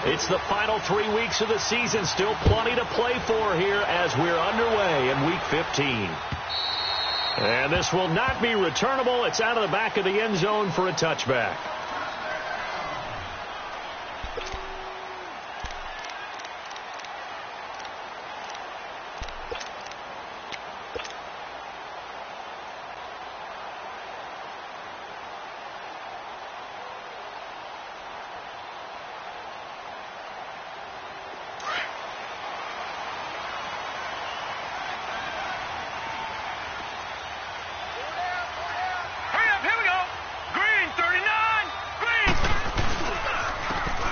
It's the final 3 weeks of the season. Still plenty to play for here as we're underway in Week 15. And this will not be returnable. It's out of the back of the end zone for a touchback.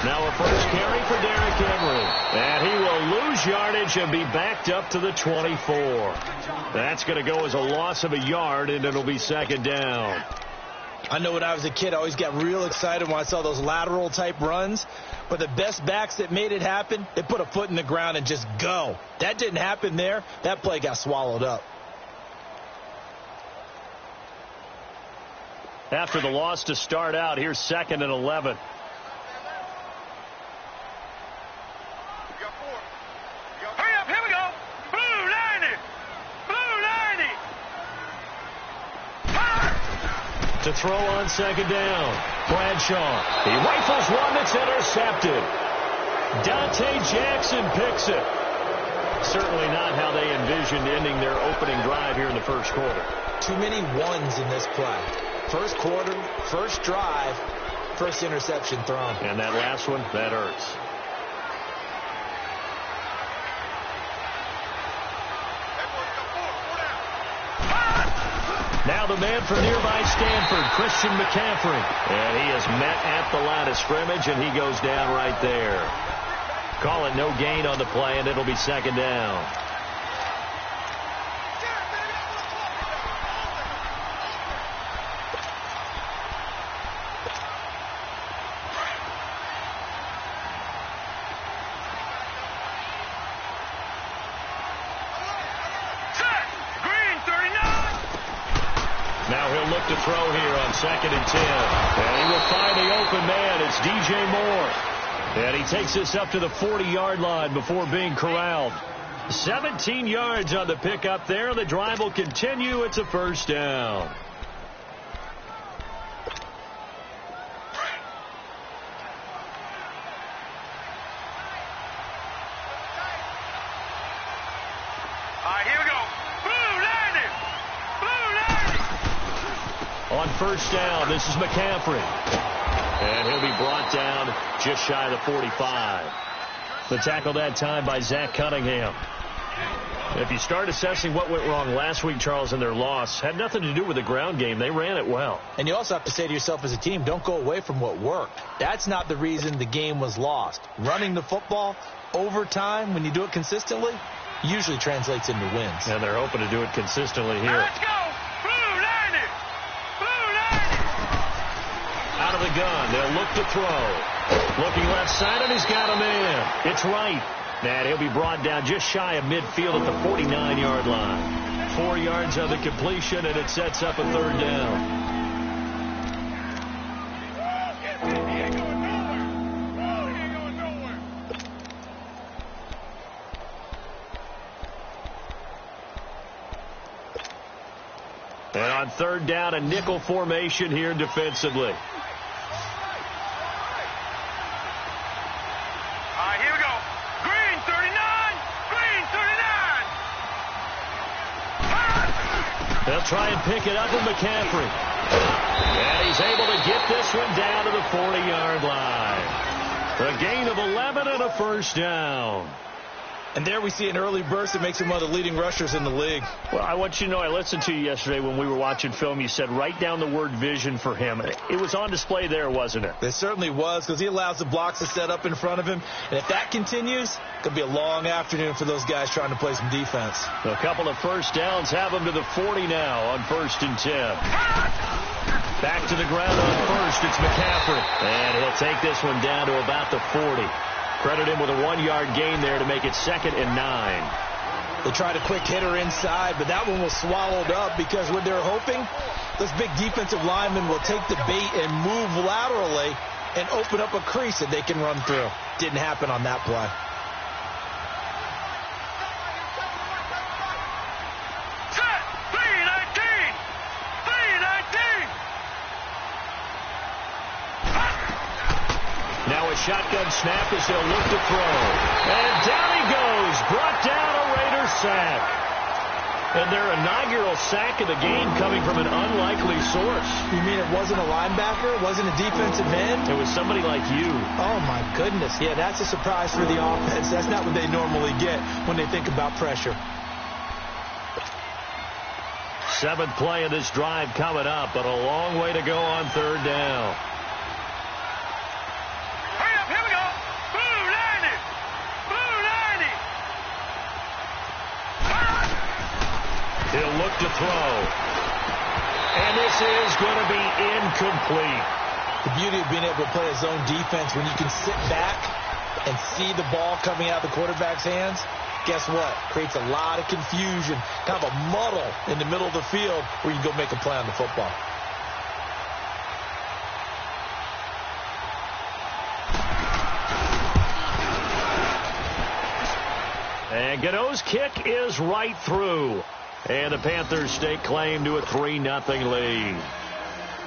Now a first carry for Derrick Henry. And he will lose yardage and be backed up to the 24. That's going to go as a loss of a yard, and it'll be second down. I know when I was a kid, I always got real excited when I saw those lateral-type runs. But the best backs that made it happen, they put a foot in the ground and just go. That didn't happen there. That play got swallowed up. After the loss to start out, here's 2nd and 11. To throw on second down. Bradshaw. He rifles one that's intercepted. Dante Jackson picks it. Certainly not how they envisioned ending their opening drive here in the first quarter. Too many ones in this play. First quarter, first drive, first interception thrown. And that last one, that hurts. Now the man from nearby Stanford, Christian McCaffrey. And he is met at the line of scrimmage, and he goes down right there. Call it no gain on the play, and it'll be second down. Now he'll look to throw here on 2nd and 10. And he will find the open man. It's DJ Moore. And he takes this up to the 40-yard line before being corralled. 17 yards on the pickup there. The drive will continue. It's a first down. On first down, this is McCaffrey. And he'll be brought down just shy of the 45. The tackle that time by Zach Cunningham. If you start assessing what went wrong last week, Charles, in their loss, had nothing to do with the ground game. They ran it well. And you also have to say to yourself as a team, don't go away from what worked. That's not the reason the game was lost. Running the football over time, when you do it consistently, usually translates into wins. And they're hoping to do it consistently here. Let's go! Out of the gun, they'll look to throw. Looking left side, and he's got a man. It's right. And he'll be brought down just shy of midfield at the 49-yard line. 4 yards on the completion, and it sets up a third down. And on third down, a nickel formation here defensively. They'll try and pick it up with McCaffrey. And he's able to get this one down to the 40-yard line. A gain of 11 and a first down. And there we see an early burst that makes him one of the leading rushers in the league. Well, I want you to know, I listened to you yesterday when we were watching film. You said write down the word vision for him. It was on display there, wasn't it? It certainly was, because he allows the blocks to set up in front of him. And if that continues, it's going to be a long afternoon for those guys trying to play some defense. A couple of first downs have him to the 40 now on 1st and 10. Back to the ground on first. It's McCaffrey. And he'll take this one down to about the 40. Credit him with a 1-yard gain there to make it 2nd and 9. They tried a quick hitter inside, but that one was swallowed up because what they're hoping, those big defensive linemen will take the bait and move laterally and open up a crease that they can run through. Didn't happen on that play. Now a shotgun snap as he'll look to throw. And down he goes. Brought down a Raider sack. And their inaugural sack of the game coming from an unlikely source. You mean it wasn't a linebacker? It wasn't a defensive end? It was somebody like you. Oh, my goodness. Yeah, that's a surprise for the offense. That's not what they normally get when they think about pressure. 7th play of this drive coming up, but a long way to go on 3rd down. He'll look to throw. And this is going to be incomplete. The beauty of being able to play a zone defense when you can sit back and see the ball coming out of the quarterback's hands, guess what? Creates a lot of confusion, kind of a muddle in the middle of the field where you can go make a play on the football. And Gano's kick is right through. And the Panthers stake claim to a 3-0 lead.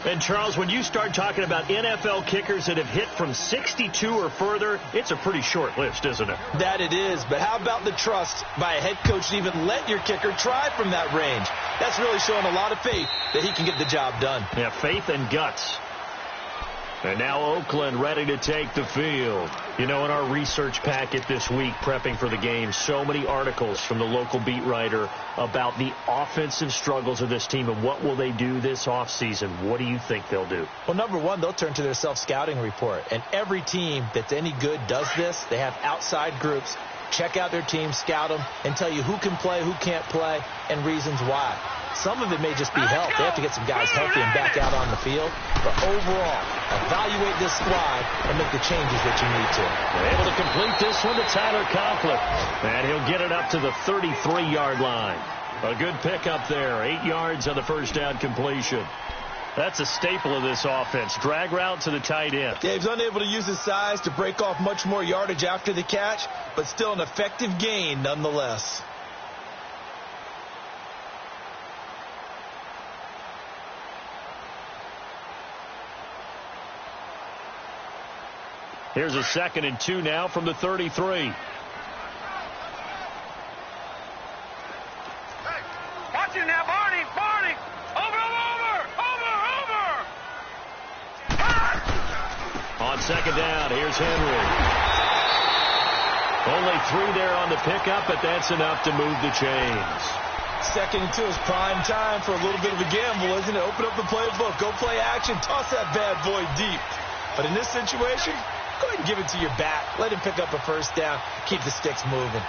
And, Charles, when you start talking about NFL kickers that have hit from 62 or further, it's a pretty short list, isn't it? That it is. But how about the trust by a head coach to even let your kicker try from that range? That's really showing a lot of faith that he can get the job done. Yeah, faith and guts. And now Oakland ready to take the field. You know, in our research packet this week, prepping for the game, so many articles from the local beat writer about the offensive struggles of this team and what will they do this offseason. What do you think they'll do? Well, number one, they'll turn to their self-scouting report. And every team that's any good does this. They have outside groups. Check out their team, scout them, and tell you who can play, who can't play, and reasons why. Some of it may just be health. They have to get some guys healthy and back out on the field. But overall, evaluate this squad and make the changes that you need to. They're able to complete this one to Tyler Conklin. And he'll get it up to the 33-yard line. A good pickup there. 8 yards on the first down completion. That's a staple of this offense. Drag route to the tight end. Yeah, he's unable to use his size to break off much more yardage after the catch, but still an effective gain nonetheless. Here's a 2nd and 2 now from the 33. Watch it now, Barney. Over. On 2nd down, here's Henry. Only 3 there on the pickup, but that's enough to move the chains. 2nd and 2 is prime time for a little bit of a gamble, isn't it? Open up the playbook, go play action, toss that bad boy deep. But in this situation, go ahead and give it to your back. Let him pick up a first down. Keep the sticks moving.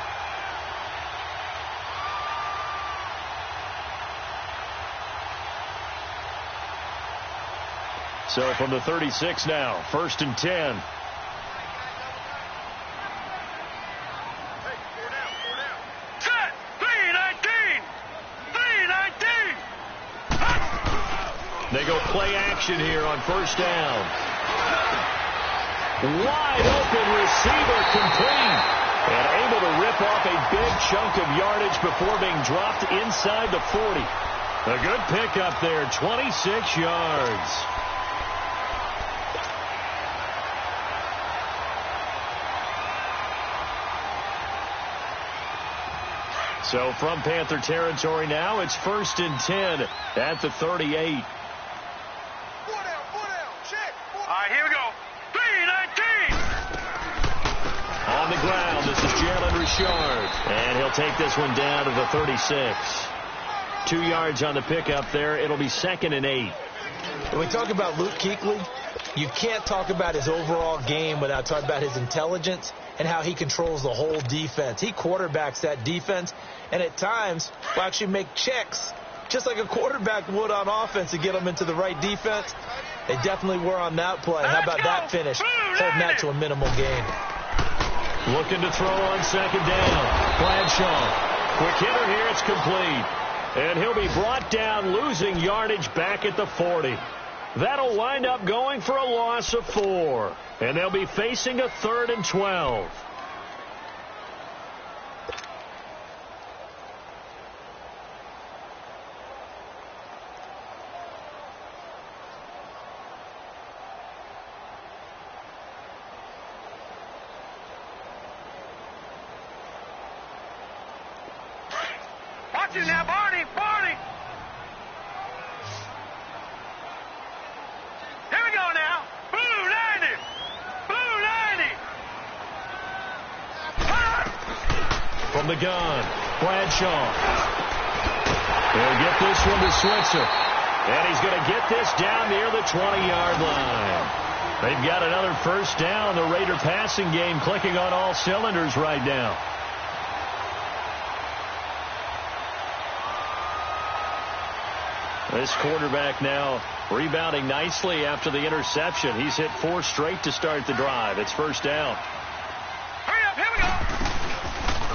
So from the 36 now, 1st and 10. Set. 3-19. They go play action here on 1st down. Wide open receiver complete. And able to rip off a big chunk of yardage before being dropped inside the 40. A good pickup there, 26 yards. So from Panther territory now, it's 1st and 10 at the 38. All right, here we go. 3-19. On the ground, this is Jalen Richard. And he'll take this one down to the 36. 2 yards on the pickup there. It'll be 2nd and 8. When we talk about Luke Kuechly, you can't talk about his overall game without talking about his intelligence and how he controls the whole defense. He quarterbacks that defense, and at times will actually make checks, just like a quarterback would on offense, to get them into the right defense. They definitely were on that play. How about that finish? Holding that to a minimal gain. Looking to throw on 2nd down. Bradshaw. Quick hitter here. It's complete. And he'll be brought down, losing yardage back at the 40. That'll wind up going for a loss of 4. And they'll be facing a 3rd and 12. Watch it now, Barney! Barney! Here we go now. Blue 90! Blue 90! From the gun, Bradshaw. He'll get this one to Switzer. And he's going to get this down near the 20-yard line. They've got another first down. The Raider passing game clicking on all cylinders right now. This quarterback now rebounding nicely after the interception. He's hit 4 straight to start the drive. It's first down. Hurry up, here we go.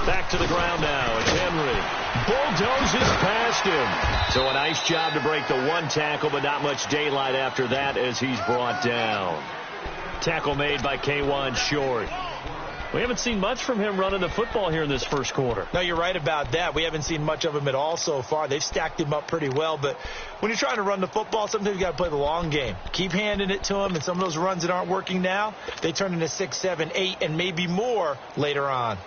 Back to the ground now. It's Henry. Bulldozes past him. So a nice job to break the 1 tackle, but not much daylight after that as he's brought down. Tackle made by K'Wan Short. We haven't seen much from him running the football here in this first quarter. No, you're right about that. We haven't seen much of him at all so far. They've stacked him up pretty well, but when you're trying to run the football, sometimes you got to play the long game. Keep handing it to him, and some of those runs that aren't working now, they turn into 6, 7, 8, and maybe more later on.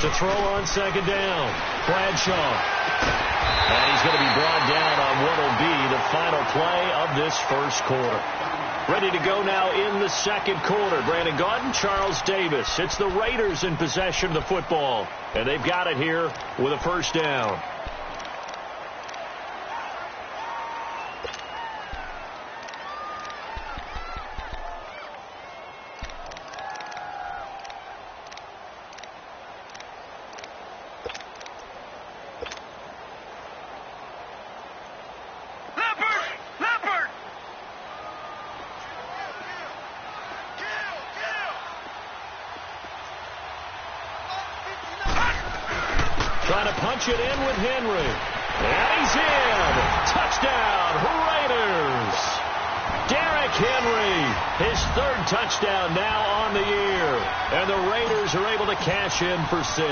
To throw on second down, Bradshaw. And he's going to be brought down on what will be the final play of this first quarter. Ready to go now in the second quarter. Brandon Gaudin, Charles Davis. It's the Raiders in possession of the football. And they've got it here with a first down. Trying to punch it in with Henry. And he's in. Touchdown, Raiders. Derrick Henry, his 3rd touchdown now on the year. And the Raiders are able to cash in for 6.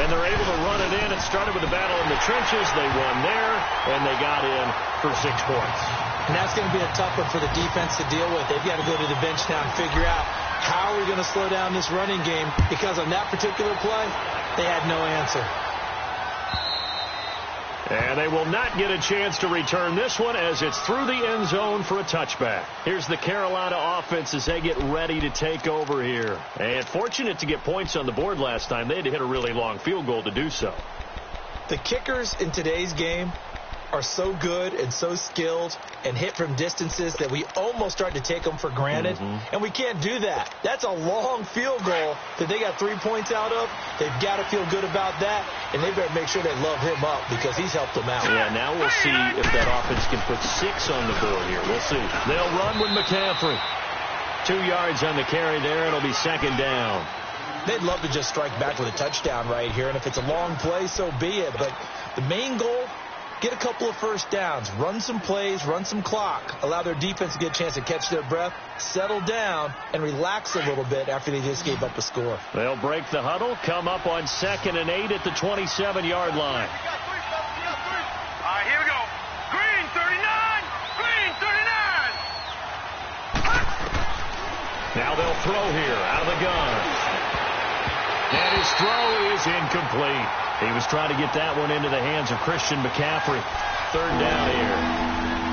And they're able to run it in. It started with a battle in the trenches. They won there, and they got in for 6 points. And that's going to be a tough one for the defense to deal with. They've got to go to the bench now and figure out how are we going to slow down this running game, because on that particular play, they had no answer. And they will not get a chance to return this one as it's through the end zone for a touchback. Here's the Carolina offense as they get ready to take over here. And fortunate to get points on the board last time. They had to hit a really long field goal to do so. The kickers in today's game are so good and so skilled and hit from distances that we almost start to take them for granted. And we can't do that. That's a long field goal that they got 3 points out of. They've got to feel good about that, and they better make sure they love him up because he's helped them out. Yeah, now we'll see if that offense can put 6 on the board here. We'll see. They'll run with McCaffrey. 2 yards on the carry there. It'll be second down. They'd love to just strike back with a touchdown right here, and if it's a long play, so be it. But the main goal, get a couple of first downs, run some plays, run some clock, allow their defense to get a chance to catch their breath, settle down, and relax a little bit after they just gave up a score. They'll break the huddle, come up on 2nd and 8 at the 27-yard line. All right, here we go. Green 39! Green 39! Now they'll throw here out of the gun. And his throw is incomplete. He was trying to get that one into the hands of Christian McCaffrey. 3rd down here.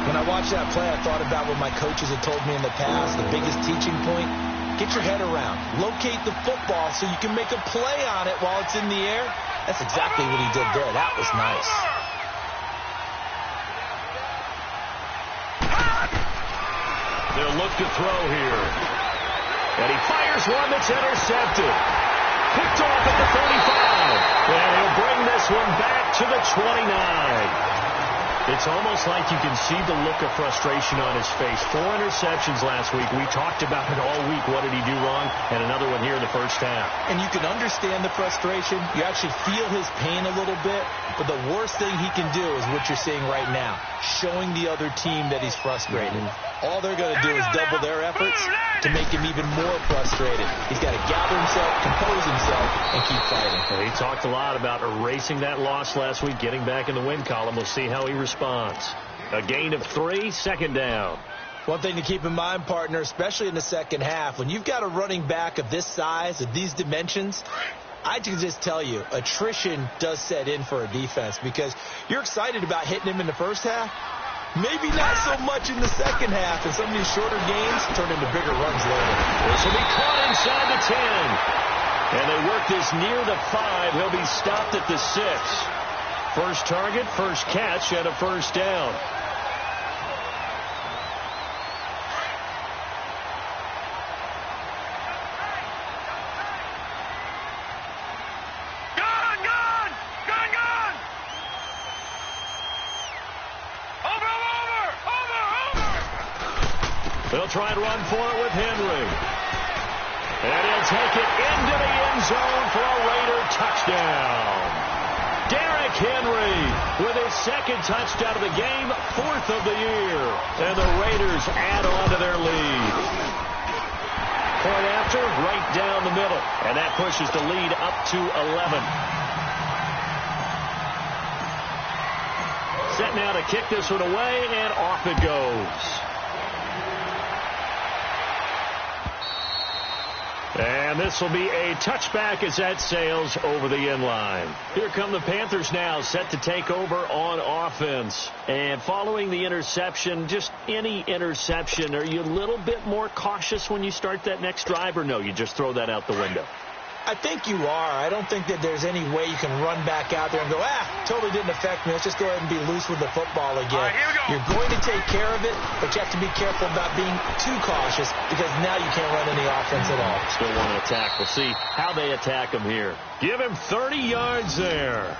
When I watched that play, I thought about what my coaches had told me in the past. The biggest teaching point, get your head around. Locate the football so you can make a play on it while it's in the air. That's exactly what he did there. That was nice. They'll look to throw here. And he fires one that's intercepted. Picked off at the 35. And he'll bring this one back to the 29. It's almost like you can see the look of frustration on his face. 4 interceptions last week. We talked about it all week. What did he do wrong? And another one here in the first half. And you can understand the frustration. You actually feel his pain a little bit. But the worst thing he can do is what you're seeing right now, showing the other team that he's frustrated. All they're going to do is double their efforts to make him even more frustrated. He's got to gather himself, compose himself, and keep fighting. He talked a lot about erasing that loss last week, getting back in the win column. We'll see how he responds. A gain of 3, second down. One thing to keep in mind, partner, especially in the second half, when you've got a running back of this size, of these dimensions, I can just tell you, attrition does set in for a defense because you're excited about hitting him in the first half. Maybe not so much in the second half, and some of these shorter gains turn into bigger runs later. This will be caught inside the 10. And they work this near the 5. He'll be stopped at the 6. First target, first catch, and a first down. They'll try and run for it with Henry. And he'll take it into the end zone for a Raider touchdown. Derrick Henry with his second touchdown of the game, 4th of the year. And the Raiders add on to their lead. Point after, right down the middle. And that pushes the lead up to 11. Set now to kick this one away, and off it goes. And this will be a touchback as that sails over the end line. Here come the Panthers now, set to take over on offense. And following the interception, just any interception, are you a little bit more cautious when you start that next drive, or no, you just throw that out the window? I think you are. I don't think that there's any way you can run back out there and go, totally didn't affect me. Let's just go ahead and be loose with the football again. You're going to take care of it, but you have to be careful about being too cautious because now you can't run any offense at all. Still want to attack. We'll see how they attack him here. Give him 30 yards there.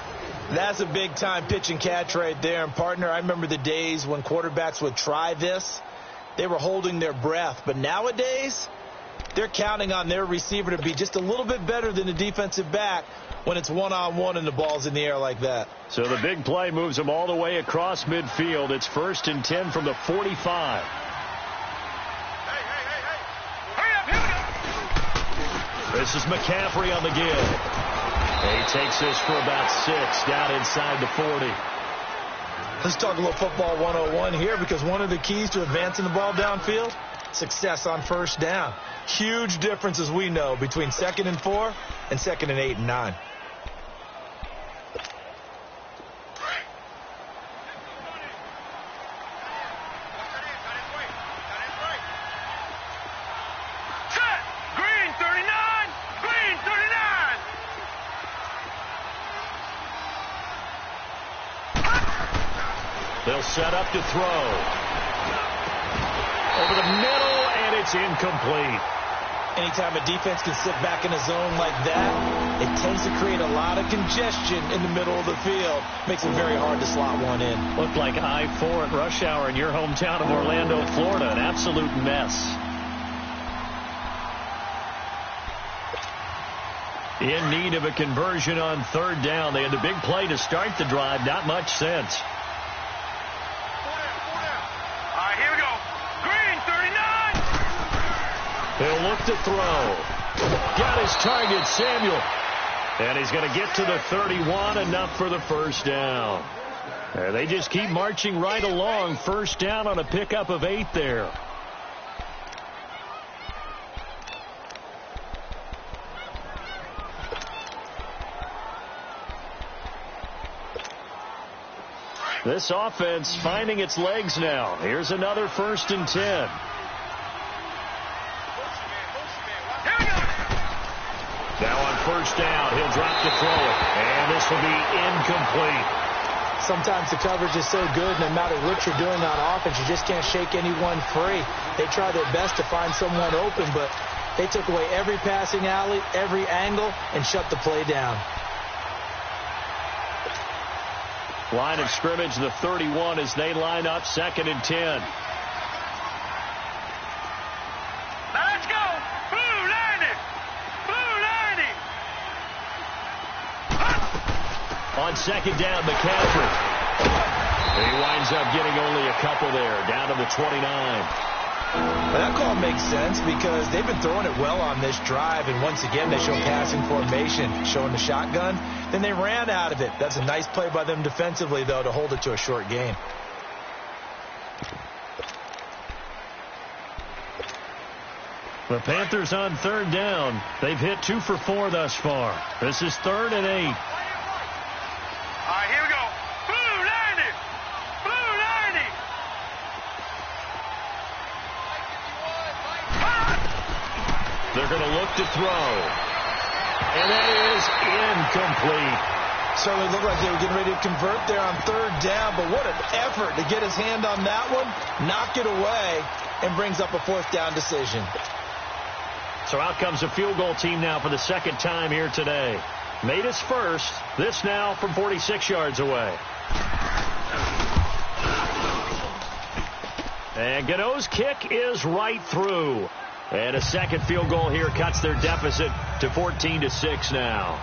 That's a big-time pitch and catch right there. And, partner, I remember the days when quarterbacks would try this. They were holding their breath. But nowadays, they're counting on their receiver to be just a little bit better than the defensive back when it's one-on-one and the ball's in the air like that. So the big play moves them all the way across midfield. It's 1st and 10 from the 45. This is McCaffrey on the give. He takes this for about 6 down inside the 40. Let's talk a little football 101 here because one of the keys to advancing the ball downfield, success on first down. Huge difference, as we know, between 2nd and 4 and 2nd and 8 and 9. Set! Green 39! Green 39! They'll set up to throw. Over the middle, and it's incomplete. Anytime a defense can sit back in a zone like that, it tends to create a lot of congestion in the middle of the field. Makes it very hard to slot one in. Looked like I-4 at rush hour in your hometown of Orlando, Florida. An absolute mess. In need of a conversion on 3rd down. They had the big play to start the drive. Not much sense. Here we go. Green 39! He'll look to throw. Got his target, Samuel. And he's going to get to the 31, enough for the first down. And they just keep marching right along. First down on a pickup of 8 there. This offense finding its legs now. Here's another 1st and 10. Now on first down, he'll drop to throw it. And this will be incomplete. Sometimes the coverage is so good, no matter what you're doing on offense, you just can't shake anyone free. They try their best to find someone open, but they took away every passing alley, every angle, and shut the play down. Line of scrimmage, the 31, as they line up 2nd and 10. Now let's go. Blue 90. Blue 90. On 2nd down, McCaffrey. He winds up getting only a couple there, down to the 29. Well, that call makes sense because they've been throwing it well on this drive, and once again they show passing formation, showing the shotgun. Then they ran out of it. That's a nice play by them defensively, though, to hold it to a short gain. The Panthers on 3rd down. They've hit 2 for 4 thus far. This is 3rd and 8. All right, here we go. Blue 90. Blue 90. They're going to look to throw. And that is incomplete. Certainly looked like they were getting ready to convert there on 3rd down, but what an effort to get his hand on that one, knock it away, and brings up a 4th down decision. So out comes a field goal team now for the 2nd time here today. Made his first. This now from 46 yards away. And Gano's kick is right through. And a 2nd field goal here cuts their deficit to 14-6 now.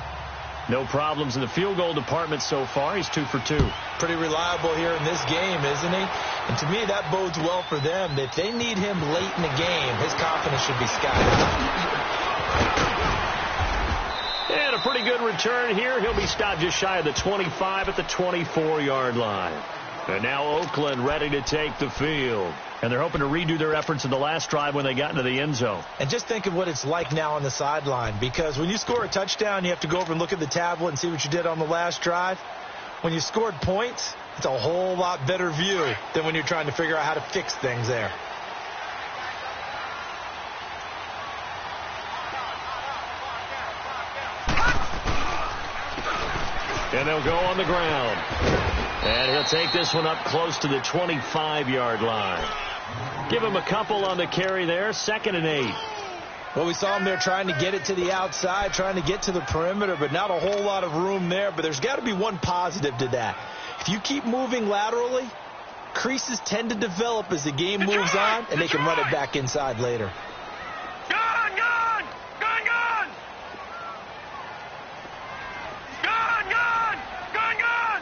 No problems in the field goal department so far. He's 2 for 2. Pretty reliable here in this game, isn't he? And to me, that bodes well for them. If they need him late in the game, his confidence should be sky high. And a pretty good return here. He'll be stopped just shy of the 25 at the 24-yard line. And now Oakland ready to take the field. And they're hoping to redo their efforts in the last drive when they got into the end zone. And just think of what it's like now on the sideline, because when you score a touchdown, you have to go over and look at the tablet and see what you did on the last drive. When you scored points, it's a whole lot better view than when you're trying to figure out how to fix things there. And they'll go on the ground. And he'll take this one up close to the 25-yard line. Give him a couple on the carry there. 2nd and 8. Well, we saw him there trying to get it to the outside, trying to get to the perimeter, but not a whole lot of room there. But there's got to be one positive to that. If you keep moving laterally, creases tend to develop as the game moves on, and they can run it back inside later. Gun, gun! Gun, gun! Gun, gun! Gun, gun!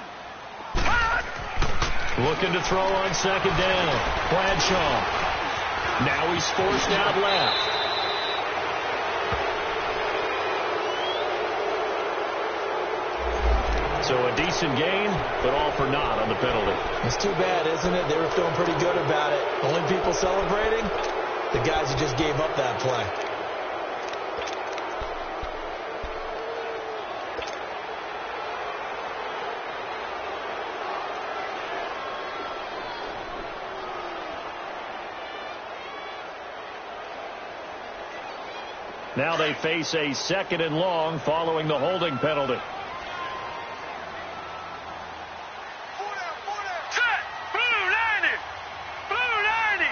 Looking to throw on 2nd down. Bradshaw. Now he's forced out left. So a decent gain, but all for naught on the penalty. It's too bad, isn't it? They were feeling pretty good about it. Only people celebrating, the guys who just gave up that play. Now they face a 2nd and long following the holding penalty. Set! Blue 90! Blue 90!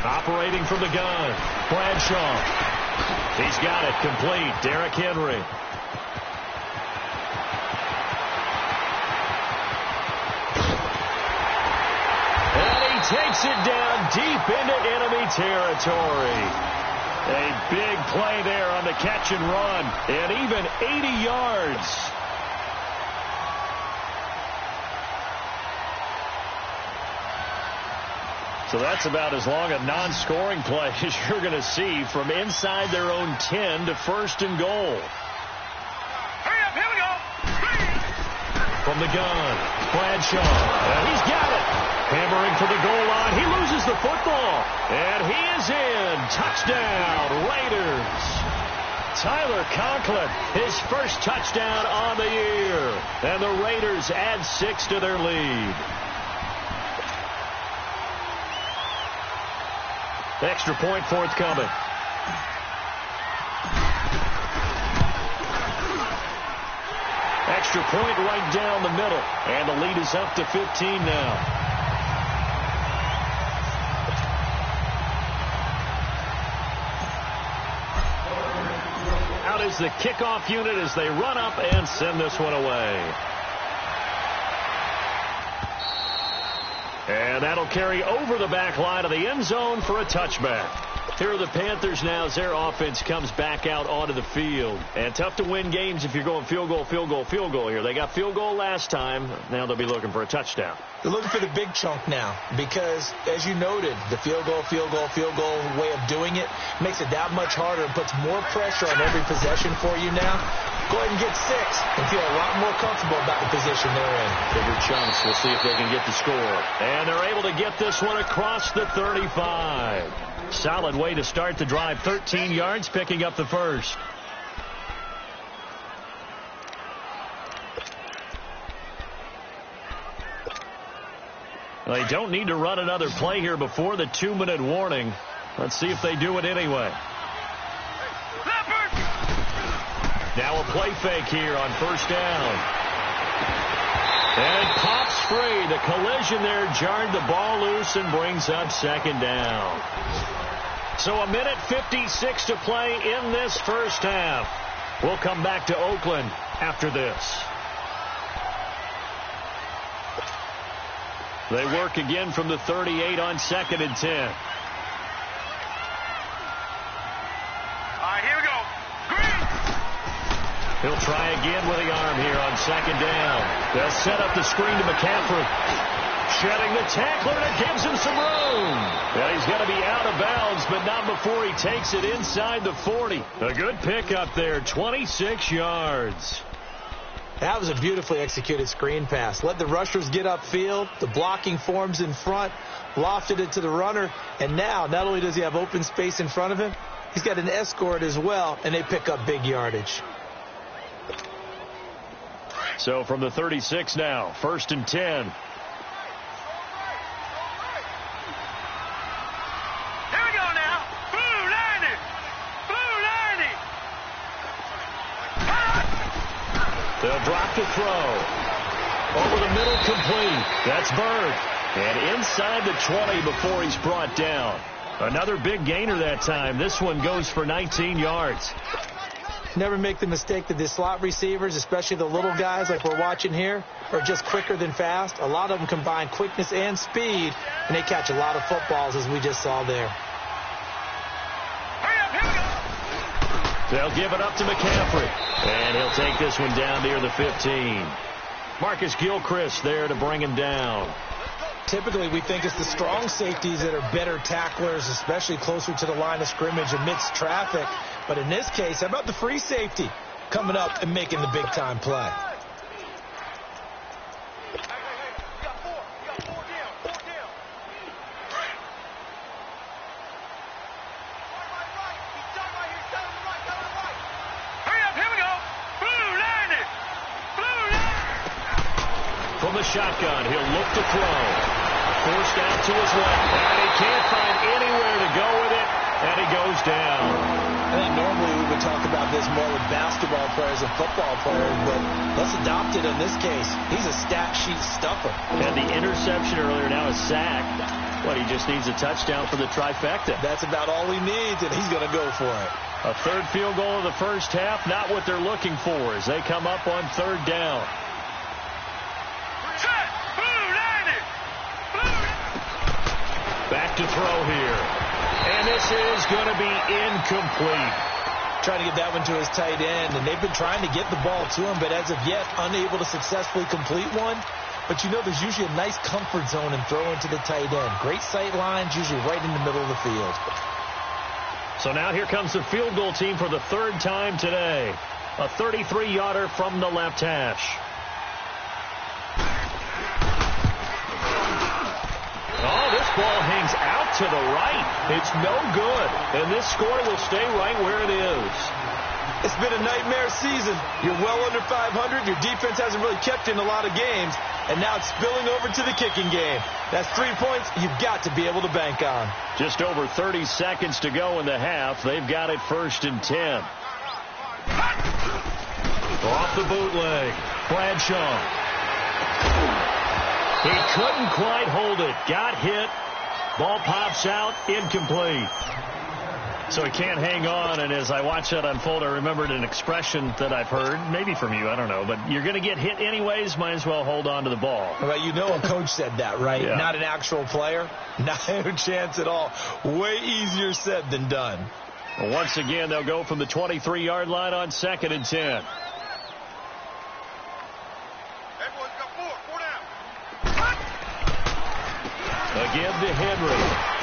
Operating from the gun. Bradshaw. He's got it complete. Derrick Henry. Takes it down deep into enemy territory. A big play there on the catch and run, and even 80 yards. So that's about as long a non-scoring play as you're going to see from inside their own 10 to 1st and goal. Hurry up, here we go! From the gun, Bradshaw, and he's got it. Hammering for the goal line. He loses the football. And he is in. Touchdown, Raiders. Tyler Conklin, his first touchdown on the year. And the Raiders add 6 to their lead. Extra point forthcoming. Extra point right down the middle. And the lead is up to 15 now. Out is is the kickoff unit as they run up and send this one away. And that'll carry over the back line of the end zone for a touchback. Here are the Panthers now as their offense comes back out onto the field. And tough to win games if you're going field goal, field goal, field goal here. They got field goal last time. Now they'll be looking for a touchdown. They're looking for the big chunk now because, as you noted, the field goal way of doing it makes it that much harder and puts more pressure on every possession for you now. Go ahead and get 6 and feel a lot more comfortable about the position they're in. Bigger chunks. We'll see if they can get the score. And they're able to get this one across the 35. Solid way to start the drive. 13 yards, picking up the first. They don't need to run another play here before the 2-minute warning. Let's see if they do it anyway. Now a play fake here on first down. And it pops free. The collision there jarred the ball loose and brings up second down. So a minute 56 to play in this first half. We'll come back to Oakland after this. They work again from the 38 on 2nd and 10. All right, here we go. Green. He'll try again with the arm here on 2nd down. They'll set up the screen to McCaffrey. Shedding the tackler, and it gives him some room. Well, he's going to be out of bounds, but not before he takes it inside the 40. A good pickup there, 26 yards. That was a beautifully executed screen pass. Let the rushers get upfield. The blocking forms in front. Lofted it to the runner. And now, not only does he have open space in front of him, he's got an escort as well, and they pick up big yardage. So from the 36 now, 1st and 10. They'll drop the throw. Over the middle, complete. That's Bird. And inside the 20 before he's brought down. Another big gainer that time. This one goes for 19 yards. Never make the mistake that the slot receivers, especially the little guys like we're watching here, are just quicker than fast. A lot of them combine quickness and speed, and they catch a lot of footballs, as we just saw there. They'll give it up to McCaffrey. And he'll take this one down near the 15. Marcus Gilchrist there to bring him down. Typically, we think it's the strong safeties that are better tacklers, especially closer to the line of scrimmage amidst traffic. But in this case, how about the free safety coming up and making the big-time play? From the shotgun, he'll look to throw. Forced out to his left, and he can't find anywhere to go with it, and he goes down. I think normally we would talk about this more with basketball players and football players, but let's adopt it in this case. He's a stat sheet stuffer. And the interception earlier, now a sack. What, he just needs a touchdown for the trifecta. That's about all he needs, and he's going to go for it. A third field goal of the first half, not what they're looking for as they come up on 3rd down. Back to throw here. And this is going to be incomplete. Trying to get that one to his tight end, and they've been trying to get the ball to him, but as of yet, unable to successfully complete one. But you know there's usually a nice comfort zone in throwing to the tight end. Great sight lines, usually right in the middle of the field. So now here comes the field goal team for the 3rd time today. A 33-yarder from the left hash. Oh, this ball hangs out to the right. It's no good. And this score will stay right where it is. It's been a nightmare season. You're well under 500. Your defense hasn't really kept in a lot of games. And now it's spilling over to the kicking game. That's 3 points you've got to be able to bank on. Just over 30 seconds to go in the half. They've got it 1st and 10. Off the bootleg. Bradshaw. He couldn't quite hold it. Got hit. Ball pops out. Incomplete. So he can't hang on, and as I watch that unfold, I remembered an expression that I've heard, maybe from you, I don't know, but you're going to get hit anyways, might as well hold on to the ball. Well, you know a coach said that, right? Yeah. Not an actual player. Not a chance at all. Way easier said than done. Well, once again, they'll go from the 23-yard line on 2nd and 10. Again to Henry.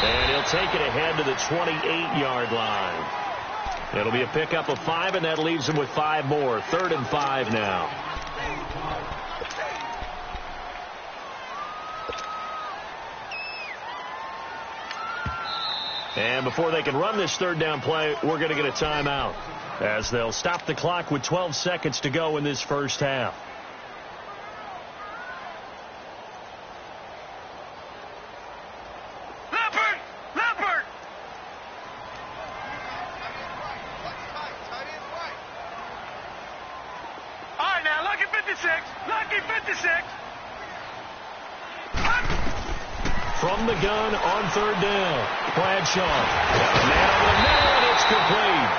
And he'll take it ahead to the 28-yard line. It'll be a pickup of 5, and that leaves him with 5 more. 3rd and 5 now. And before they can run this 3rd down play, we're going to get a timeout, as they'll stop the clock with 12 seconds to go in this first half. From the gun on 3rd down, Bradshaw. Man over the middle, and it's complete.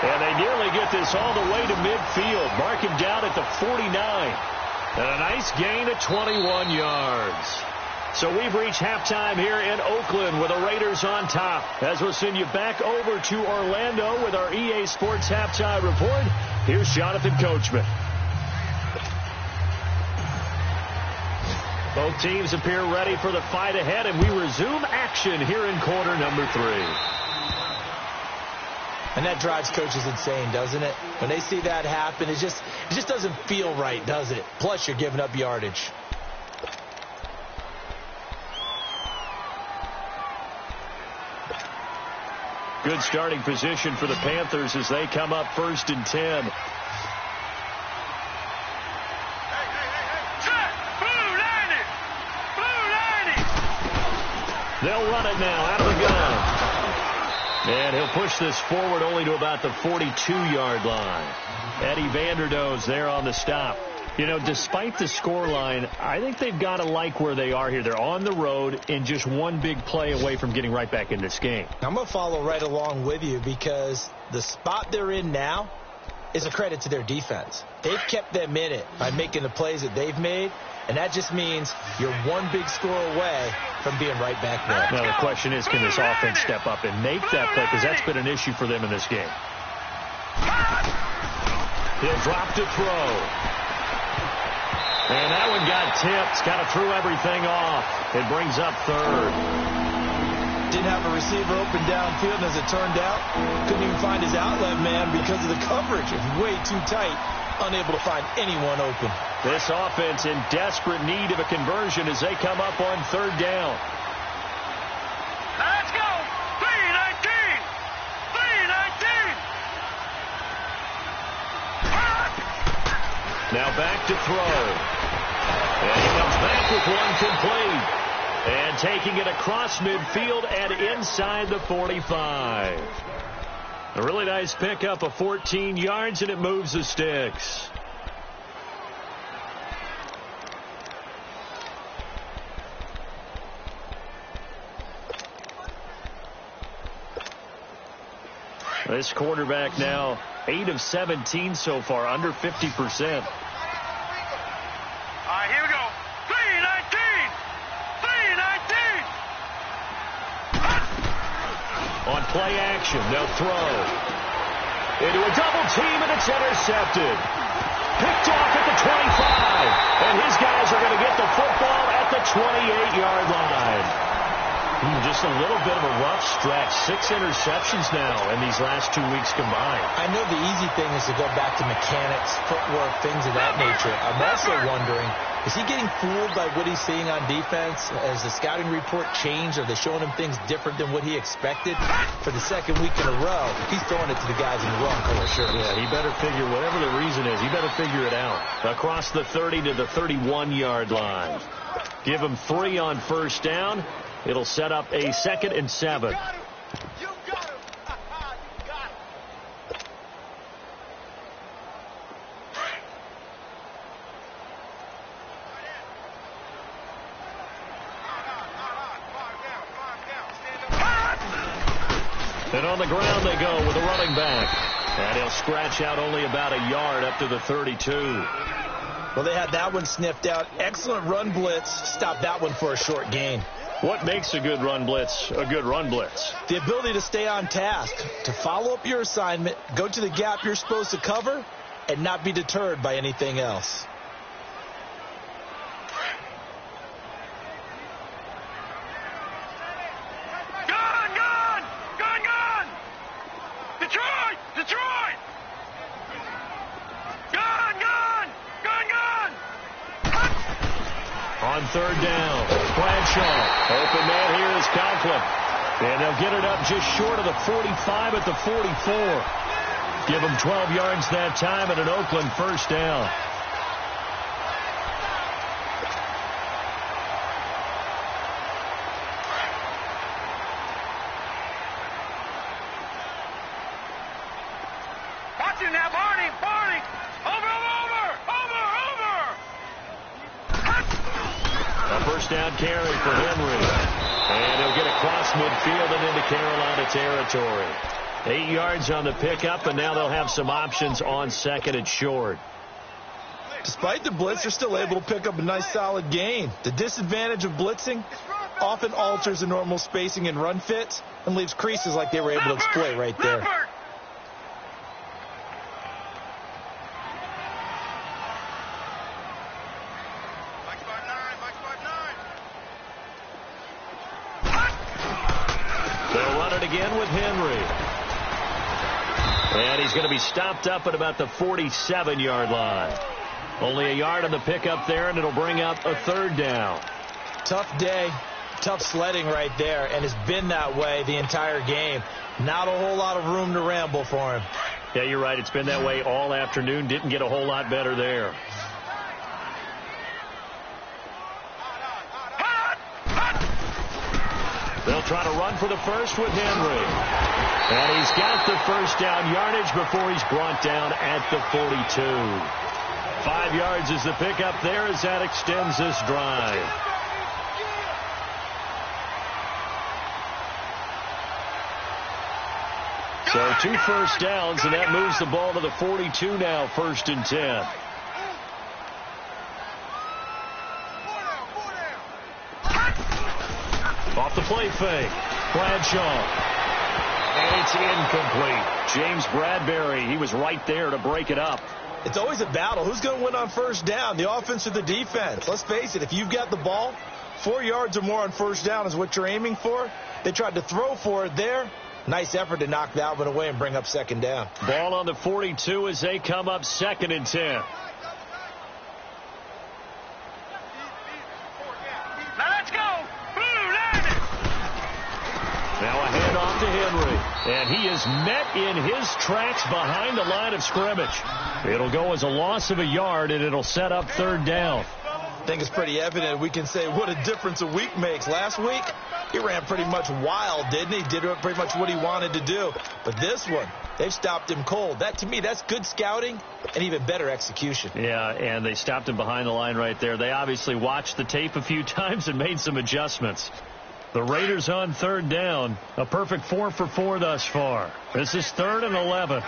And they nearly get this all the way to midfield. Mark him down at the 49. And a nice gain of 21 yards. So we've reached halftime here in Oakland with the Raiders on top. As we'll send you back over to Orlando with our EA Sports Halftime Report, here's Jonathan Coachman. Both teams appear ready for the fight ahead, and we resume action here in quarter number 3. And that drives coaches insane, doesn't it? When they see that happen, it just doesn't feel right, does it? Plus, you're giving up yardage. Good starting position for the Panthers as they come up 1st and 10. They'll run it now out of the gun. And he'll push this forward only to about the 42-yard line. Eddie Vanderdoes there on the stop. You know, despite the scoreline, I think they've got to like where they are here. They're on the road and just one big play away from getting right back in this game. I'm going to follow right along with you because the spot they're in now is a credit to their defense. They've kept them in it by making the plays that they've made, and that just means you're one big score away from being right back there. Now, the question is, can this offense step up and make that play? Because that's been an issue for them in this game. He'll drop to throw. And that one got tipped. Kind of threw everything off. It brings up 3rd. Didn't have a receiver open downfield, and as it turned out, couldn't even find his outlet man because of the coverage. It was way too tight, unable to find anyone open. This offense in desperate need of a conversion as they come up on 3rd down. Let's go! 319! 319! Now back to throw. And he comes back with one complete. And taking it across midfield and inside the 45. A really nice pickup of 14 yards, and it moves the sticks. This quarterback now 8 of 17 so far, under 50%. All right, here we go. 319! 319! On play action, they'll throw. Into a double team, and it's intercepted. Picked off at the 25. And his guys are going to get the football at the 28-yard line. Just a little bit of a rough stretch. 6 interceptions now in these last 2 weeks combined. I know the easy thing is to go back to mechanics, footwork, things of that nature. I'm also wondering, is he getting fooled by what he's seeing on defense? Has the scouting report changed? Are they showing him things different than what he expected? For the 2nd week in a row, he's throwing it to the guys in the wrong color shirts. Yeah, he better figure, whatever the reason is, he better figure it out. Across the 30 to the 31-yard line. Give him 3 on 1st down. It'll set up a 2nd and 7. And on the ground they go with a running back. And he'll scratch out only about a yard up to the 32. Well, they had that one sniffed out. Excellent run blitz. Stopped that one for a short gain. What makes a good run blitz a good run blitz? The ability to stay on task, to follow up your assignment, go to the gap you're supposed to cover, and not be deterred by anything else. Detroit! Gun! On third down, Bradshaw. Open man here is Conklin. And they'll get it up just short of the 45 at the 44. Give them 12 yards that time and an Oakland first down. Watch him now, Barney! Over! A first down carry for Henry. And he'll get across midfield and into Carolina territory. 8 yards on the pickup, and now they'll have some options on second and short. Despite the blitz, they're still able to pick up a nice solid gain. The disadvantage of blitzing often alters the normal spacing and run fits and leaves creases like they were able to exploit right there. They'll run it again with Henry. And he's going to be stopped up at about the 47-yard line. Only a yard on the pickup there, and it'll bring up a third down. Tough day, tough sledding right there, and it's been that way the entire game. Not a whole lot of room to ramble for him. Yeah, you're right. It's been that way all afternoon. Didn't get a whole lot better there. They'll try to run for the first with Henry. And he's got the first down yardage before he's brought down at the 42. 5 yards is the pickup there as that extends this drive. So 2 first downs, and that moves the ball to the 42 now, 1st and 10. Off the play fake. Bradshaw. And it's incomplete. James Bradbury, he was right there to break it up. It's always a battle. Who's going to win on first down, the offense or the defense? Let's face it, if you've got the ball, 4 yards or more on first down is what you're aiming for. They tried to throw for it there. Nice effort to knock that one away and bring up second down. Ball on the 42 as they come up 2nd and 10. Now let's go! Now a handoff to Henry. And he is met in his tracks behind the line of scrimmage. It'll go as a loss of a yard, and it'll set up 3rd down. I think it's pretty evident. We can say what a difference a week makes. Last week, he ran pretty much wild, didn't he? Did pretty much what he wanted to do. But this one, they've stopped him cold. That, to me, that's good scouting and even better execution. Yeah, and they stopped him behind the line right there. They obviously watched the tape a few times and made some adjustments. The Raiders on 3rd down. A perfect 4 for 4 thus far. This is 3rd and 11.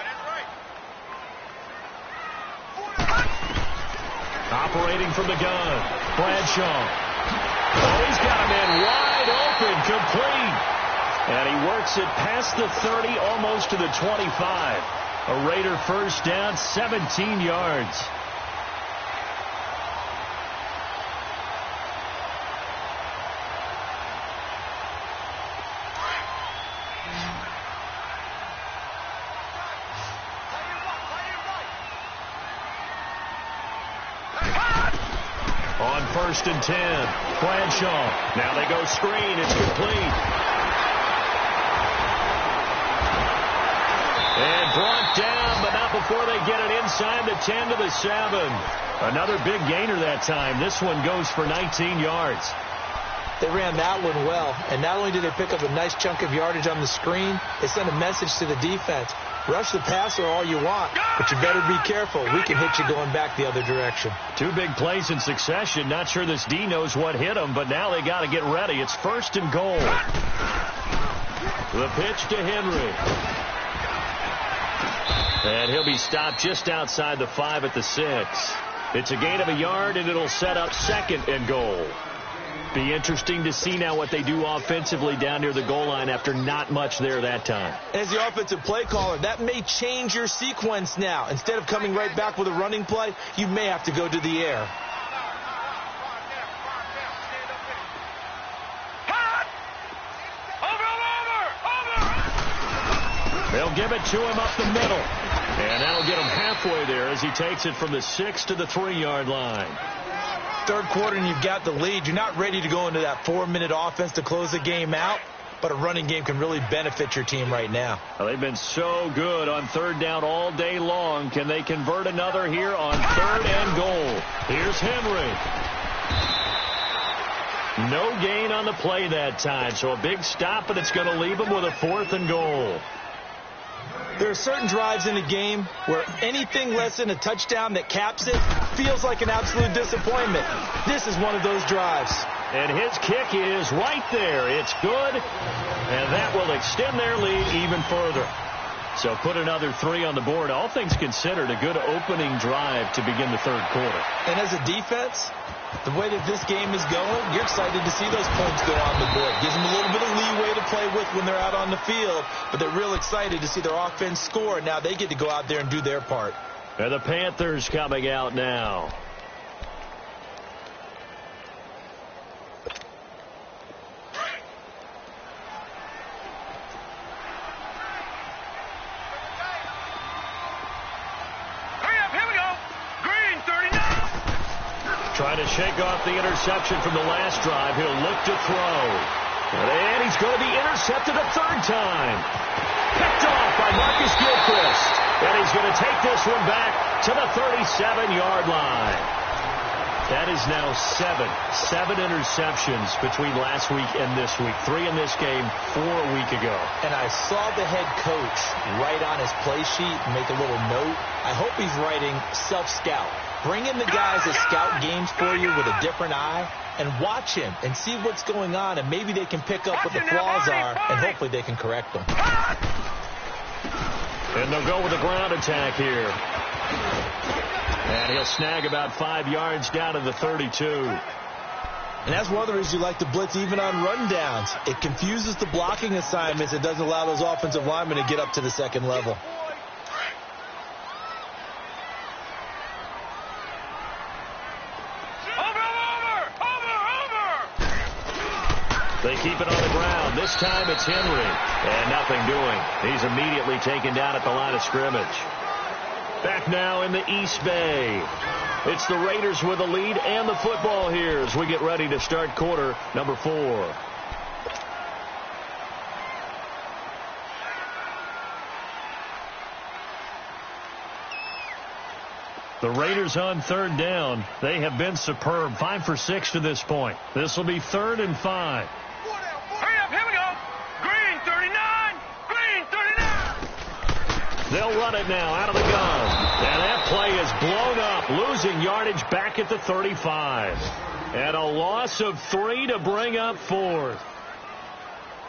Operating from the gun. Bradshaw. Oh, he's got a man wide open, complete. And he works it past the 30, almost to the 25. A Raider first down, 17 yards. On 1st and 10, Bradshaw. Now they go screen. It's complete. And brought down, but not before they get it inside the 10 to the 7. Another big gainer that time. This one goes for 19 yards. They ran that one well, and not only did they pick up a nice chunk of yardage on the screen, they sent a message to the defense. Rush the passer all you want, but you better be careful. We can hit you going back the other direction. 2 big plays in succession. Not sure this D knows what hit them, but now they got to get ready. It's 1st and goal. The pitch to Henry. And he'll be stopped just outside the 5 at the 6. It's a gain of a yard, and it'll set up 2nd and goal. Be interesting to see now what they do offensively down near the goal line after not much there that time. As the offensive play caller, that may change your sequence now. Instead of coming right back with a running play, you may have to go to the air. They'll give it to him up the middle. And that'll get him halfway there as he takes it from the 6 to the 3-yard line. Third quarter and you've got the lead. You're not ready to go into that 4-minute offense to close the game out, but a running game can really benefit your team right now. Well, they've been so good on 3rd down all day long. Can they convert another here on 3rd and goal? Here's Henry. No gain on the play that time, so a big stop, and it's going to leave them with a 4th and goal. There are certain drives in a game where anything less than a touchdown that caps it feels like an absolute disappointment. This is one of those drives. And his kick is right there. It's good, and that will extend their lead even further. So put another 3 on the board. All things considered, a good opening drive to begin the 3rd quarter. And as a defense, the way that this game is going, you're excited to see those points go on the board. Gives them a little bit of leeway to play with when they're out on the field, but they're real excited to see their offense score. Now they get to go out there and do their part. And the Panthers coming out now. Trying to shake off the interception from the last drive. He'll look to throw. And he's going to be intercepted a 3rd time. Picked off by Marcus Gilchrist. And he's going to take this one back to the 37-yard line. That is now 7 interceptions between last week and this week. 3 in this game, 4 a week ago. And I saw the head coach write on his play sheet and make a little note. I hope he's writing self-scout. Bring in the guys that scout games for you with a different eye and watch him and see what's going on, and maybe they can pick up what the flaws are, and hopefully they can correct them. And they'll go with a ground attack here. And he'll snag about 5 yards down to the 32. And that's one of the reasons you like to blitz even on rundowns. It confuses the blocking assignments. It doesn't allow those offensive linemen to get up to the 2nd level. They keep it on the ground. This time it's Henry. And nothing doing. He's immediately taken down at the line of scrimmage. Back now in the East Bay. It's the Raiders with the lead and the football here as we get ready to start quarter number 4. The Raiders on 3rd down. They have been superb. 5 for 6 to this point. This will be 3rd and 5. Hurry up, here we go. Green 39. Green 39. They'll run it now out of the gun. And that play is blown up, losing yardage back at the 35. And a loss of 3 to bring up 4th.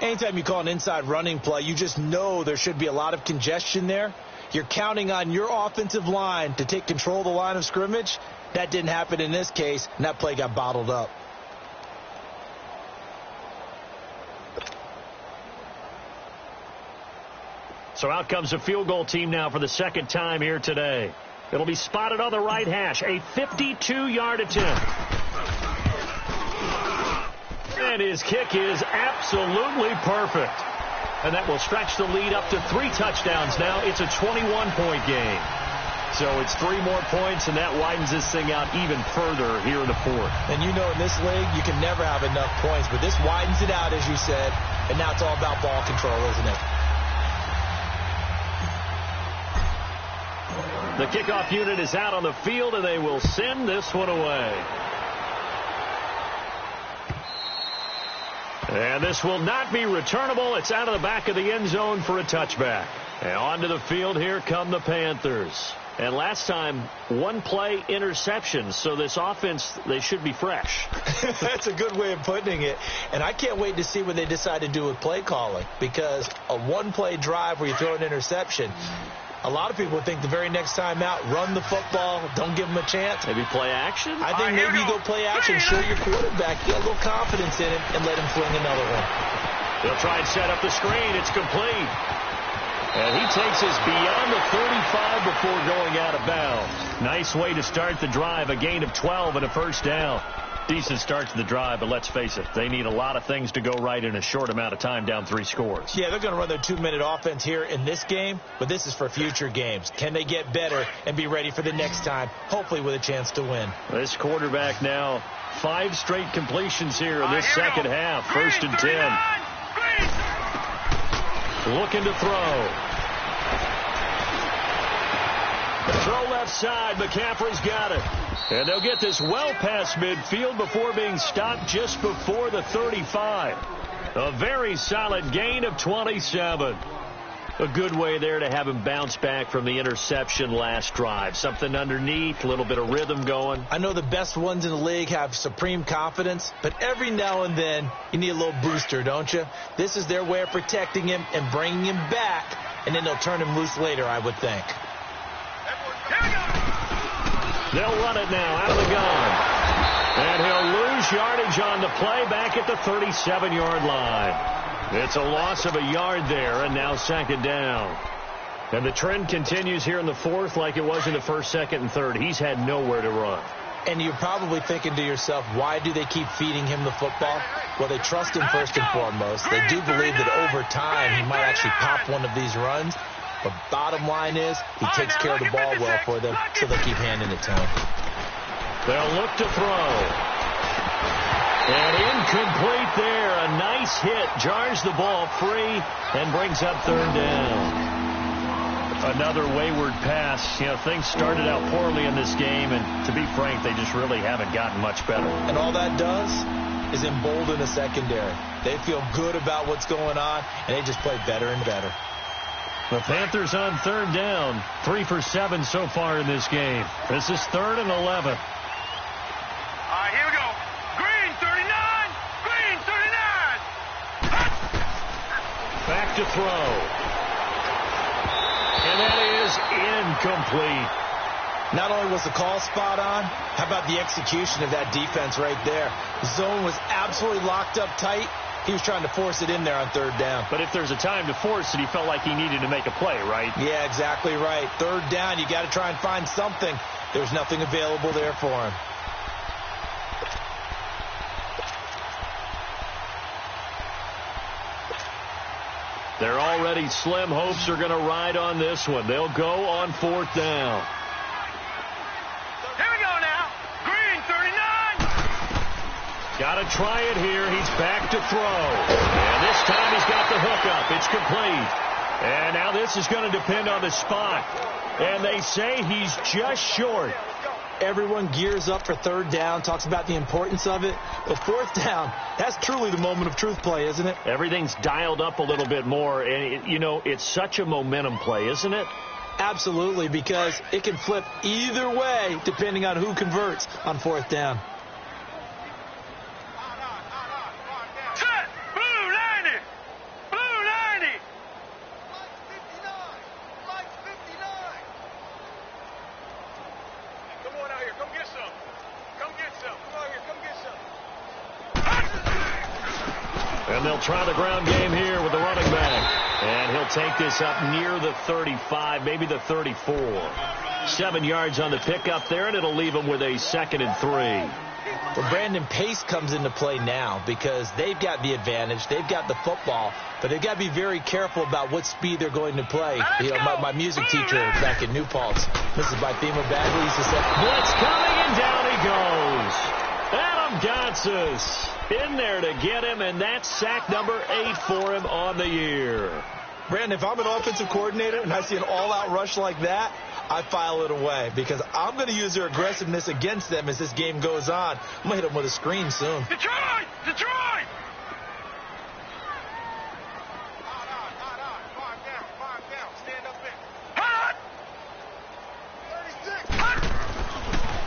Anytime you call an inside running play, you just know there should be a lot of congestion there. You're counting on your offensive line to take control of the line of scrimmage. That didn't happen in this case, and that play got bottled up. So out comes a field goal team now for the 2nd time here today. It'll be spotted on the right hash. A 52-yard attempt. And his kick is absolutely perfect. And that will stretch the lead up to 3 touchdowns now. It's a 21-point game. So it's 3 more points, and that widens this thing out even further here in the 4th. And you know in this league, you can never have enough points. But this widens it out, as you said. And now it's all about ball control, isn't it? The kickoff unit is out on the field, and they will send this one away. And this will not be returnable. It's out of the back of the end zone for a touchback. And onto the field, here come the Panthers. And last time, one play interception. So this offense, they should be fresh. That's a good way of putting it. And I can't wait to see what they decide to do with play calling, because a one-play drive where you throw an interception, a lot of people think the very next time out, run the football, don't give them a chance. Maybe play action? I think maybe you go play action, show your quarterback, get a little confidence in him, and let him fling another one. They'll try and set up the screen. It's complete. And he takes us beyond the 35 before going out of bounds. Nice way to start the drive, a gain of 12 and a first down. Decent start to the drive, but let's face it, they need a lot of things to go right in a short amount of time, down 3 scores. Yeah, they're going to run their 2-minute offense here in this game, but this is for future games. Can they get better and be ready for the next time, hopefully with a chance to win? This quarterback now, 5 straight completions here in this second half. First and 10. Looking to throw. Throw left side. McCaffrey's got it. And they'll get this well past midfield before being stopped just before the 35. A very solid gain of 27. A good way there to have him bounce back from the interception last drive. Something underneath, a little bit of rhythm going. I know the best ones in the league have supreme confidence, but every now and then you need a little booster, don't you? This is their way of protecting him and bringing him back, and then they'll turn him loose later, I would think. They'll run it now out of the gun. And he'll lose yardage on the play back at the 37-yard line. It's a loss of a yard there, and now second down. And the trend continues here in the fourth like it was in the first, second, and third. He's had nowhere to run. And you're probably thinking to yourself, why do they keep feeding him the football? Well, they trust him first and foremost. They do believe that over time he might actually pop one of these runs. But bottom line is, he takes care of the ball well for them, so they keep handing it to him. They'll look to throw. And incomplete there. A nice hit. Jars the ball free and brings up third down. Another wayward pass. You know, things started out poorly in this game, and to be frank, they just really haven't gotten much better. And all that does is embolden the secondary. They feel good about what's going on, and they just play better and better. The Panthers on third down. 3 for 7 so far in this game. This is 3rd and 11. All right, here we go. Green, 39. Green, 39. Back to throw. And that is incomplete. Not only was the call spot on, how about the execution of that defense right there? The zone was absolutely locked up tight. He was trying to force it in there on third down. But if there's a time to force it, he felt like he needed to make a play, right? Yeah, exactly right. Third down, you got to try and find something. There's nothing available there for him. They're already slim hopes are going to ride on this one. They'll go on 4th down. Here we go now. Green, 39. Got to try it here. He's back to throw. And this time he's got the hookup. It's complete. And now this is going to depend on the spot. And they say he's just short. Everyone gears up for third down, talks about the importance of it. But fourth down, that's truly the moment of truth play, isn't it? Everything's dialed up a little bit more. And, you know, it's such a momentum play, isn't it? Absolutely, because it can flip either way depending on who converts on fourth down. Set. Blue 90. Blue 90. Lights 59. Come on out here. Come get some. Come get some. Come out here. Come get some. And they'll try the ground game here with the running back. And he'll take this up near the 35, maybe the 34. 7 yards on the pickup there, and it'll leave him with a 2nd and 3. Well, Brandon, pace comes into play now because they've got the advantage. They've got the football, but they've got to be very careful about what speed they're going to play. You know, my music teacher back in New Paltz, Mrs. Bythema Bagley, used to say, blitz coming, and down he goes. Adam Gotsis in there to get him, and that's sack number 8 for him on the year. Brandon, if I'm an offensive coordinator and I see an all-out rush like that, I file it away because I'm going to use their aggressiveness against them as this game goes on. I'm going to hit them with a screen soon. Detroit! Detroit! Calm down. Stand up in. Hot!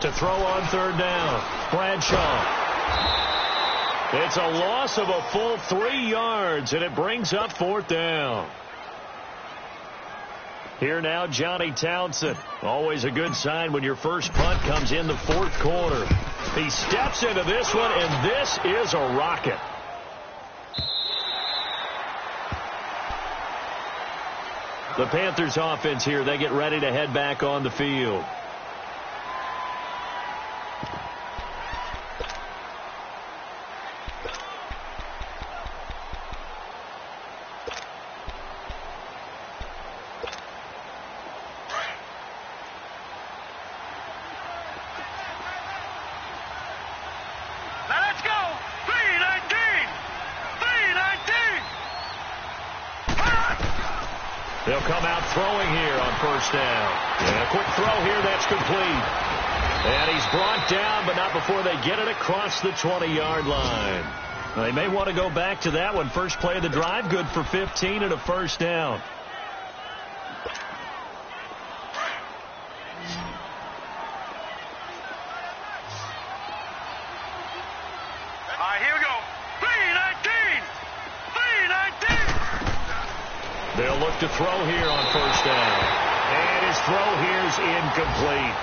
to throw on third down. Bradshaw. It's a loss of a full 3 yards, and it brings up fourth down. Here now, Johnny Townsend. Always a good sign when your first punt comes in the fourth quarter. He steps into this one, and this is a rocket. The Panthers offense here, they get ready to head back on the field. They'll come out throwing here on first down. And a quick throw here, that's complete. And he's brought down, but not before they get it across the 20-yard line. They may want to go back to that one. First play of the drive, good for 15 and a first down. Here we go. 3-19. They'll look to throw here on first down. And his throw here's incomplete.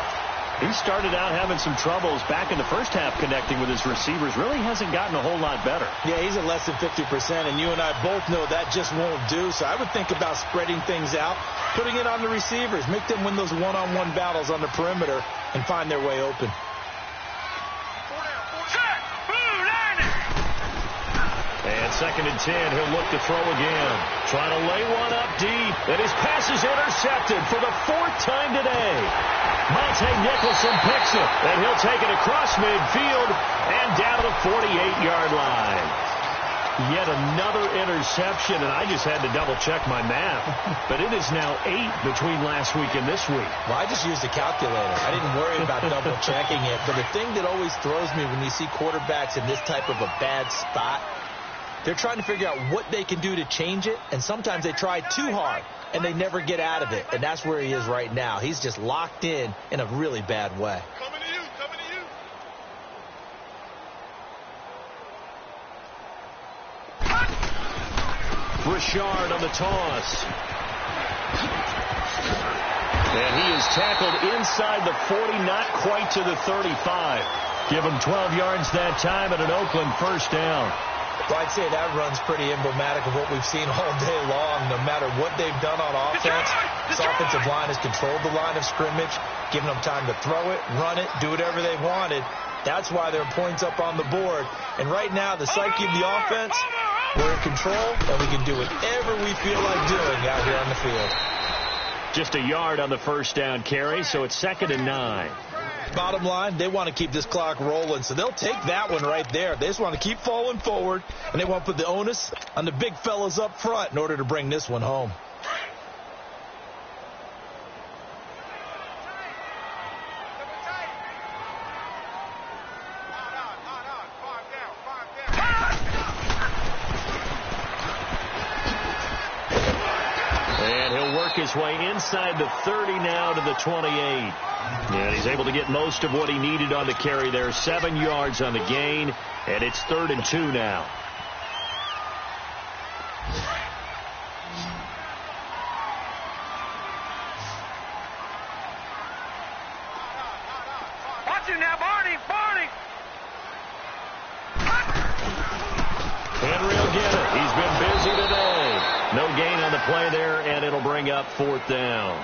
He started out having some troubles back in the first half connecting with his receivers. Really hasn't gotten a whole lot better. Yeah, he's at less than 50%, and you and I both know that just won't do. So I would think about spreading things out, putting it on the receivers, make them win those one-on-one battles on the perimeter and find their way open. And 2nd and 10, he'll look to throw again. Trying to lay one up deep. And his pass is intercepted for the 4th time today. Monte Nicholson picks it. And he'll take it across midfield and down to the 48-yard line. Yet another interception, and I just had to double-check my math. But it is now 8 between last week and this week. Well, I just used a calculator. I didn't worry about double-checking it. But the thing that always throws me when you see quarterbacks in this type of a bad spot, they're trying to figure out what they can do to change it, and sometimes they try too hard, and they never get out of it. And that's where he is right now. He's just locked in a really bad way. Coming to you. Richard on the toss. And he is tackled inside the 40, not quite to the 35. Give him 12 yards that time and an Oakland first down. Well, I'd say that run's pretty emblematic of what we've seen all day long. No matter what they've done on offense, this offensive line has controlled the line of scrimmage, given them time to throw it, run it, do whatever they wanted. That's why there are points up on the board. And right now, the psyche of the offense, we're in control, and we can do whatever we feel like doing out here on the field. Just a yard on the first down carry, so it's 2nd and 9. Bottom line, they want to keep this clock rolling, so they'll take that one right there. They just want to keep falling forward, and they want to put the onus on the big fellas up front in order to bring this one home. And he'll work his way inside the 30 now to the 28. And he's able to get most of what he needed on the carry there. 7 yards on the gain, and it's 3rd and 2 now. Watch him now, Barney. Henry will get it. He's been busy today. No gain on the play there, and it'll bring up 4th down.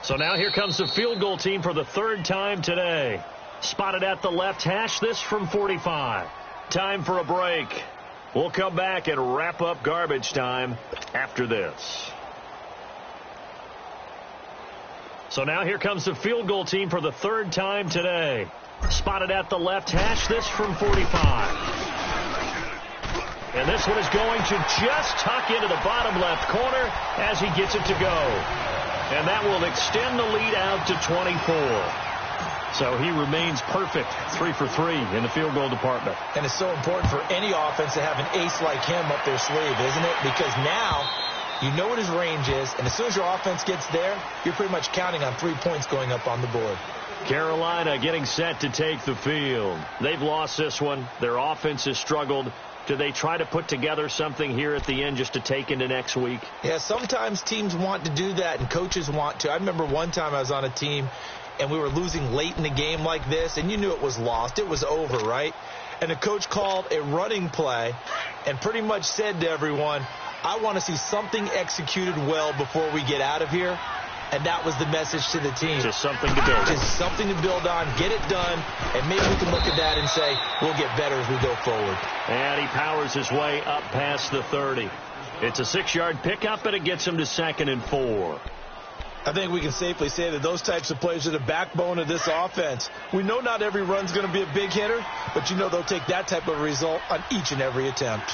So now here comes the field goal team for the 3rd time today. Spotted at the left hash, this from 45. Time for a break. We'll come back and wrap up garbage time after this. So now here comes the field goal team for the 3rd time today. Spotted at the left hash, this from 45. And this one is going to just tuck into the bottom left corner as he gets it to go. And that will extend the lead out to 24. So he remains perfect, 3 for 3 in the field goal department. And it's so important for any offense to have an ace like him up their sleeve, isn't it? Because now You know what his range is, and as soon as your offense gets there, you're pretty much counting on 3 points going up on the board. Carolina getting set to take the field. They've lost this one. Their offense has struggled. Do they try to put together something here at the end just to take into next week? Yeah, sometimes teams want to do that, and coaches want to. I remember one time I was on a team, and we were losing late in the game like this, and you knew it was lost. It was over, right? And the coach called a running play and pretty much said to everyone, I want to see something executed well before we get out of here. And that was the message to the team. Just something to build on. Just something to build on, get it done, and maybe we can look at that and say we'll get better as we go forward. And he powers his way up past the 30. It's a 6-yard pickup, and it gets him to 2nd and 4. I think we can safely say that those types of plays are the backbone of this offense. We know not every run's going to be a big hitter, but you know they'll take that type of result on each and every attempt.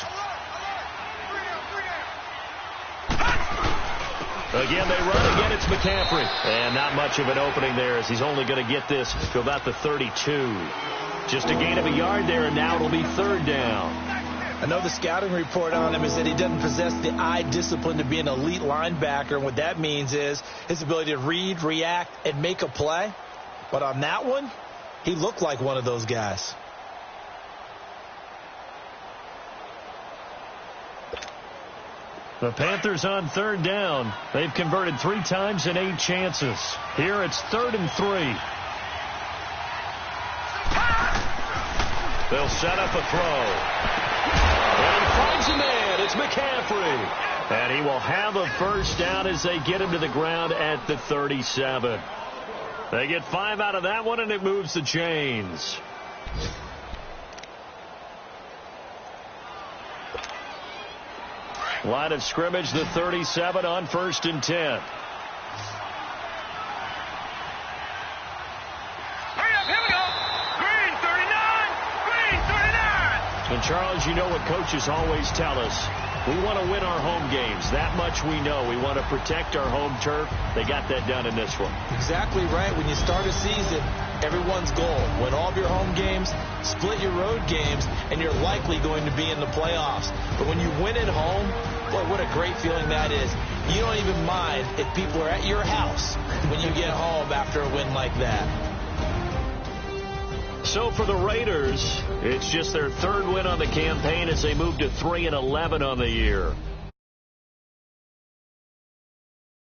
Again, they run. Again, it's McCaffrey. And not much of an opening there as he's only going to get this to about the 32. Just a gain of a yard there, and now it'll be 3rd down. I know the scouting report on him is that he doesn't possess the eye discipline to be an elite linebacker. And what that means is his ability to read, react, and make a play. But on that one, he looked like one of those guys. The Panthers on 3rd down. They've converted 3 times in 8 chances. Here it's 3rd and 3. They'll set up a throw. And he finds a man. It's McCaffrey. And he will have a first down as they get him to the ground at the 37. They get 5 out of that one, and it moves the chains. Line of scrimmage, the 37 on 1st and 10. Hurry up, here we go. Green 39, green 39. And Charles, you know what coaches always tell us. We want to win our home games. That much we know. We want to protect our home turf. They got that done in this one. Exactly right. When you start a season, everyone's goal, win all of your home games, split your road games, and you're likely going to be in the playoffs. But when you win at home, boy, what a great feeling that is. You don't even mind if people are at your house when you get home after a win like that. So for the Raiders, it's just their 3rd win on the campaign as they move to 3-11 on the year.